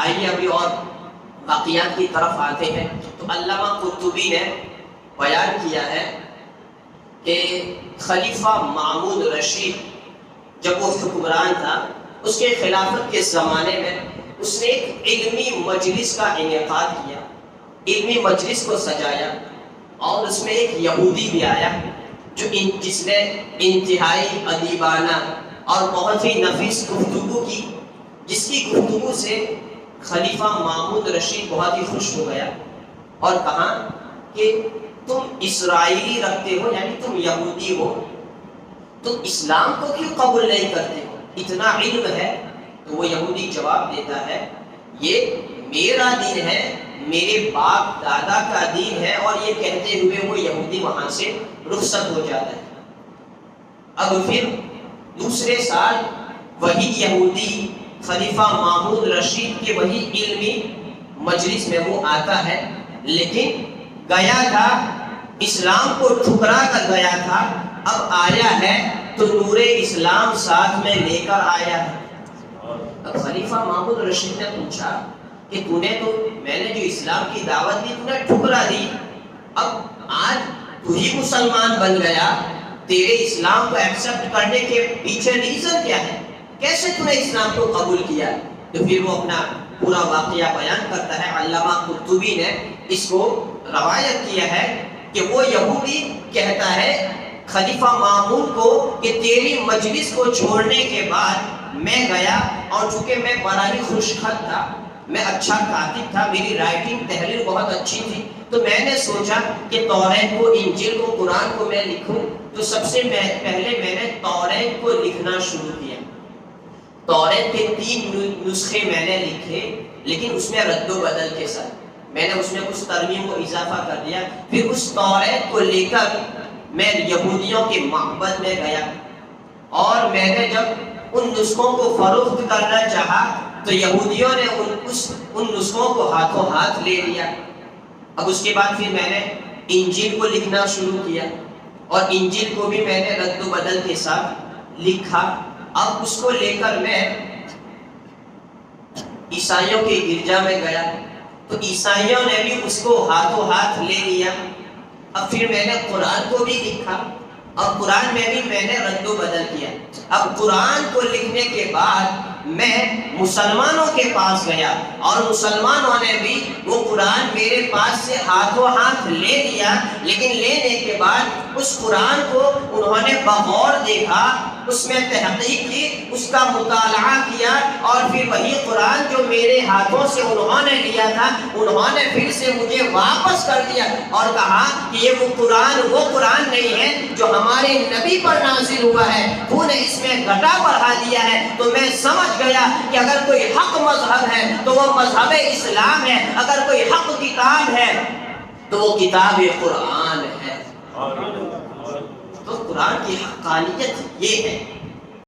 آئیے ابھی اور واقعات کی طرف آتے ہیں. تو علامہ قرطبی نے بیان کیا ہے کہ خلیفہ مامون رشید جب وہ حکمران تھا، اس کے خلافت کے زمانے میں اس نے ایک علمی مجلس کا انعقاد کیا، علمی مجلس کو سجایا، اور اس میں ایک یہودی بھی آیا جس نے انتہائی ادیبانہ اور بہت ہی نفیس گفتگو کی، جس کی گفتگو سے خلیفہ مامون رشید بہت ہی خوش ہو گیا اور کہا کہ تم اسرائیلی رکھتے ہو، یعنی تم یہودی ہو، تم اسلام کو کیوں قبول نہیں کرتے ہو؟ اتنا علم ہے. تو وہ یہودی جواب دیتا ہے یہ میرا دین ہے، میرے باپ دادا کا دین ہے، اور یہ کہتے ہوئے وہ یہودی وہاں سے رخصت ہو جاتا ہے. اب پھر دوسرے سال وہی یہودی خلیفہ مامون رشید کے وہی علمی مجلس میں وہ آتا ہے، لیکن گیا تھا اسلام کو ٹھکرا کر گیا تھا، اب آیا ہے تو نور اسلام ساتھ میں لے کر آیا ہے. اب خلیفہ مامون رشید نے پوچھا کہ میں نے جو اسلام کی دعوت دی تو نے ٹھکرا دی، اب آج تو ہی مسلمان بن گیا، تیرے اسلام کو ایکسپٹ کرنے کے پیچھے ریزن کیا ہے؟ کیسے تو نے اسلام کو قبول کیا؟ تو پھر وہ اپنا پورا واقعہ بیان کرتا ہے. علامہ قرطبی نے اس کو روایت کیا ہے کہ وہ یہودی کہتا ہے خلیفہ مامون کو کہ تیری مجلس کو چھوڑنے کے بعد میں گیا، اور چونکہ میں بڑا ہی خوشخط تھا، میں اچھا کاتب تھا، میری رائٹنگ تحریر بہت اچھی تھی، تو میں نے سوچا کہ توریت کو، انجیل کو، قرآن کو میں لکھوں. تو سب سے پہلے میں نے توریت کو لکھنا شروع کیا. توریت کے 3 نسخے میں نے لکھے، لیکن اس میں رد و بدل کے ساتھ میں نے اس میں کچھ ترمیم کو اضافہ کر دیا. پھر اس توریت کو لے کر میں یہودیوں کے معبد میں گیا، اور میں نے جب ان نسخوں کو فروخت کرنا چاہا تو یہودیوں نے ان نسخوں کو ہاتھوں ہاتھ لے لیا. اب اس کے بعد پھر میں نے انجیل کو لکھنا شروع کیا، اور انجیل کو بھی میں نے رد و بدل کے ساتھ لکھا. اب اس کو لے کر میں عیسائیوں کے گرجا میں گیا تو عیسائیوں نے بھی اس کو ہاتھوں ہاتھ لے لیا. اب پھر میں نے قرآن کو بھی لکھا، اور قرآن میں بھی میں نے رد و بدل کیا. اب قرآن کو لکھنے کے بعد میں مسلمانوں کے پاس گیا، اور مسلمانوں نے بھی وہ قرآن میرے پاس سے ہاتھوں ہاتھ لے لیا، لیکن لینے کے بعد اس قرآن کو انہوں نے بغور دیکھا، اس میں تحقیق کی، اس کا مطالعہ کیا، اور پھر وہی قرآن جو میرے ہاتھوں سے انہوں نے لیا تھا انہوں نے پھر سے مجھے واپس کر دیا، اور کہا کہ یہ وہ قرآن نہیں ہے جو ہمارے نبی پر نازل ہوا ہے، تو نے اس میں گھٹا بڑھا دیا ہے. تو میں سمجھ گیا کہ اگر کوئی حق مذہب ہے تو وہ مذہب اسلام ہے، اگر کوئی حق کتاب ہے تو وہ کتاب قرآن ہے. تو قرآن کی حقانیت یہ ہے